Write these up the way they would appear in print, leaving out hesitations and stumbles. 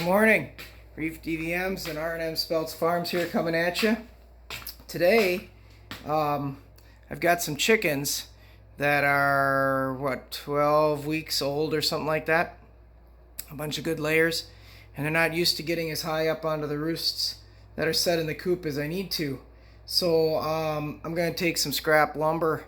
morning. Reef DVMs and RMSpeltz Farms here coming at you. Today, I've got some chickens that are, 12 weeks old or something like that. A bunch of good layers. And they're not used to getting as high up onto the roosts that are set in the coop as I need to. So I'm going to take some scrap lumber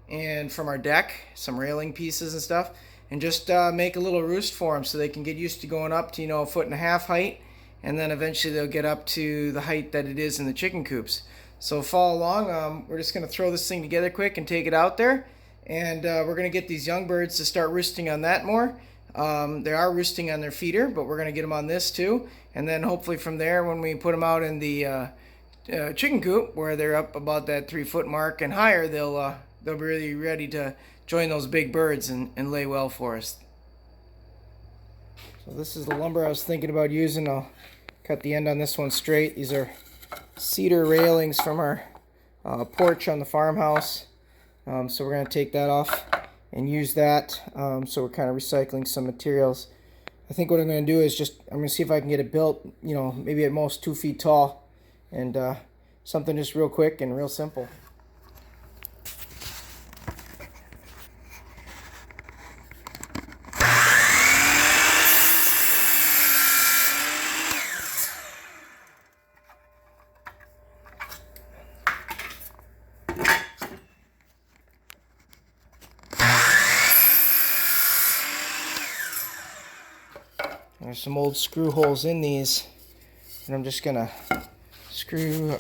and from our deck, some railing pieces and stuff, and just make a little roost for them so they can get used to going up to, 1.5 feet height, and then eventually they'll get up to the height that it is in the chicken coops. So follow along. We're just going to throw this thing together quick and take it out there, and we're going to get these young birds to start roosting on that more. They are roosting on their feeder, but we're going to get them on this too, and then hopefully from there, when we put them out in the chicken coop where they're up about that 3-foot mark and higher, they'll be really ready to join those big birds and lay well for us. So this is the lumber I was thinking about using. I'll cut the end on this one straight. These are cedar railings from our porch on the farmhouse. So we're going to take that off and use that. So we're kind of recycling some materials. I think what I'm going to do is I'm going to see if I can get it built, maybe at most 2 feet tall, and something just real quick and real simple. There's some old screw holes in these, and I'm just gonna screw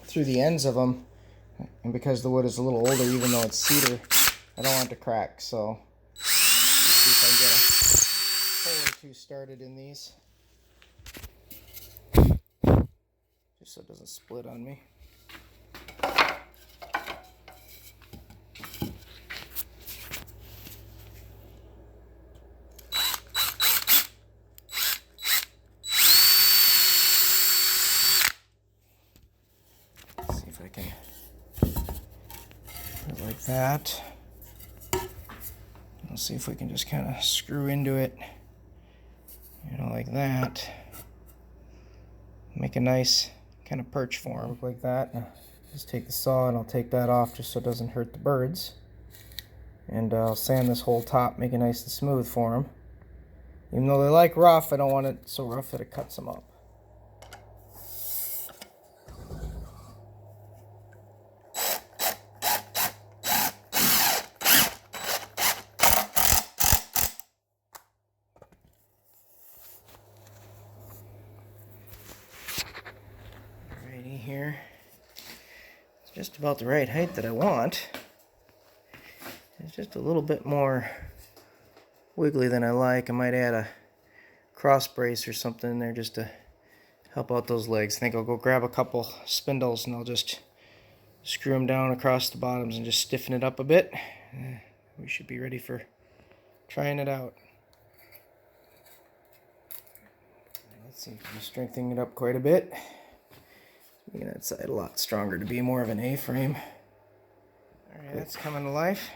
through the ends of them. And because the wood is a little older, even though it's cedar, I don't want it to crack. So let's see if I can get a hole or two started in these, just so it doesn't split on me. I can put it like that. We'll see if we can just kind of screw into it, like that. Make a nice kind of perch form like that. Just take the saw and I'll take that off just so it doesn't hurt the birds. And I'll sand this whole top, make it nice and smooth for them. Even though they like rough, I don't want it so rough that it cuts them up. Here, it's just about the right height that I want. It's just a little bit more wiggly than I like. I might add a cross brace or something in there just to help out those legs. I think I'll go grab a couple spindles and I'll just screw them down across the bottoms and just stiffen it up a bit. We should be ready for trying it out. Let's see, I'm strengthening it up quite a bit. Making that side a lot stronger to be more of an A-frame. Alright, that's coming to life.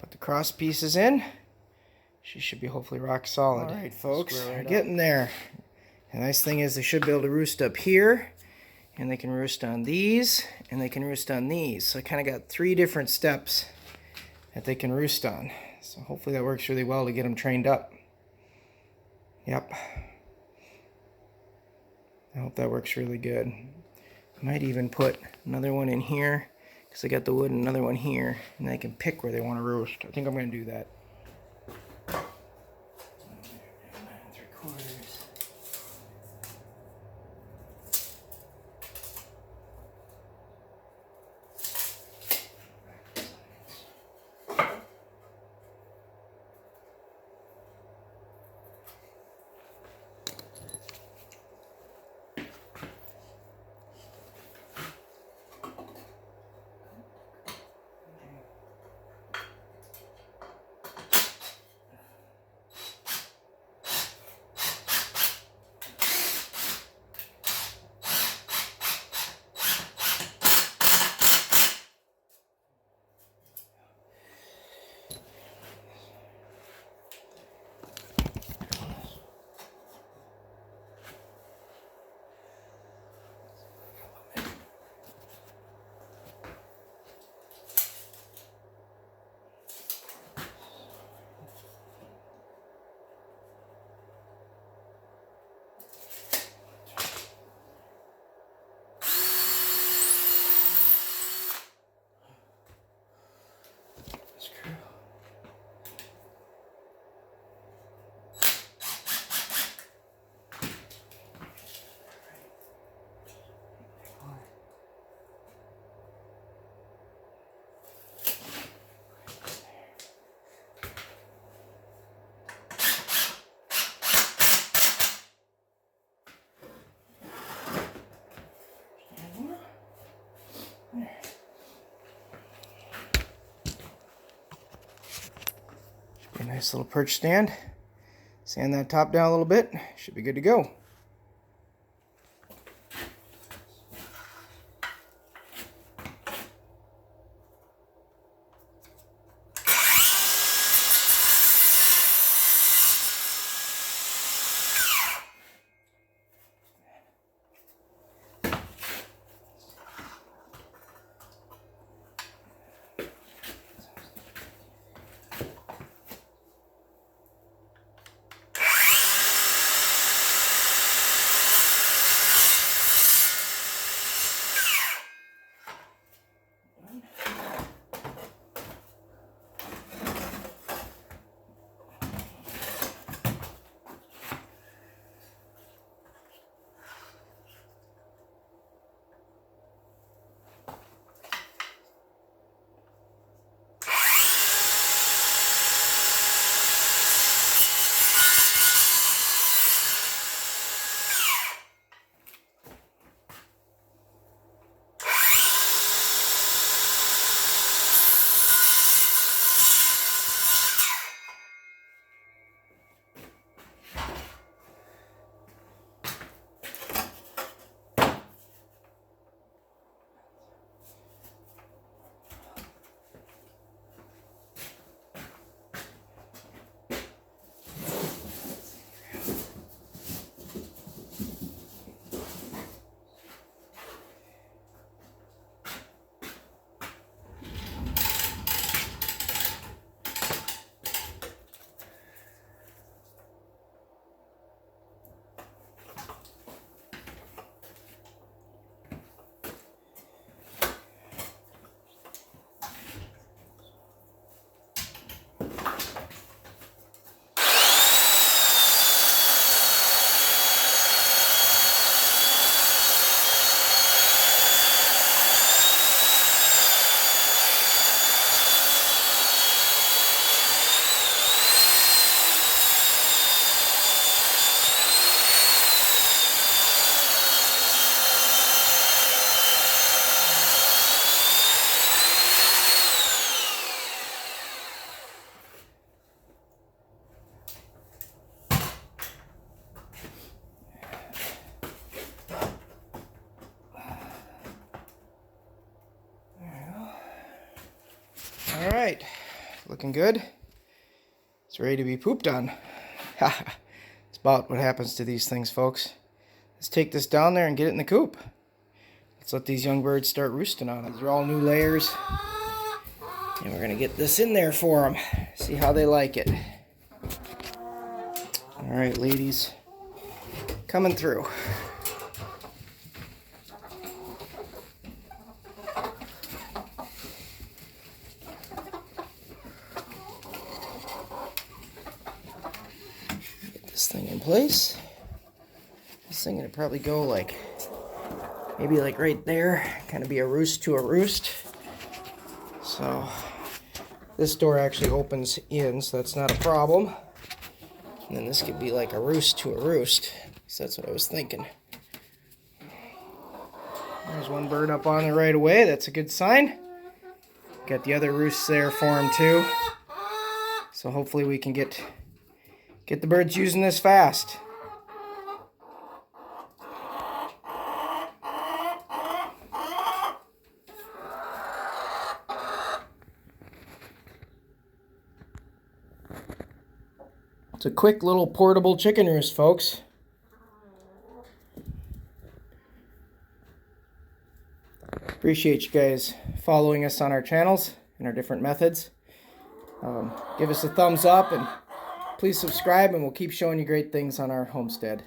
Put the cross pieces in. She should be hopefully rock solid. Alright folks, we're getting there. The nice thing is they should be able to roost up here, and they can roost on these, and they can roost on these. So I kind of got 3 different steps that they can roost on. So hopefully that works really well to get them trained up. Yep. I hope that works really good. I might even put another one in here because I got the wood and another one here, and they can pick where they want to roost. I think I'm going to do that. Nice little perch stand. Sand that top down a little bit. Should be good to go. All right, looking good. It's ready to be pooped on. It's about what happens to these things, folks. Let's take this down there and get it in the coop. Let's let these young birds start roosting on it. These are all new layers. And we're going to get this in there for them. See how they like it. All right, ladies. Coming through. This thing in place. This thing gonna probably go like maybe like right there, kind of be a roost to a roost. So this door actually opens in, so that's not a problem. And then this could be like a roost to a roost. So that's what I was thinking. There's one bird up on there right away. That's a good sign. Got the other roosts there for him too. So hopefully we can get the birds using this fast. It's a quick little portable chicken roost, folks. Appreciate you guys following us on our channels and our different methods. Give us a thumbs up and please subscribe, and we'll keep showing you great things on our homestead.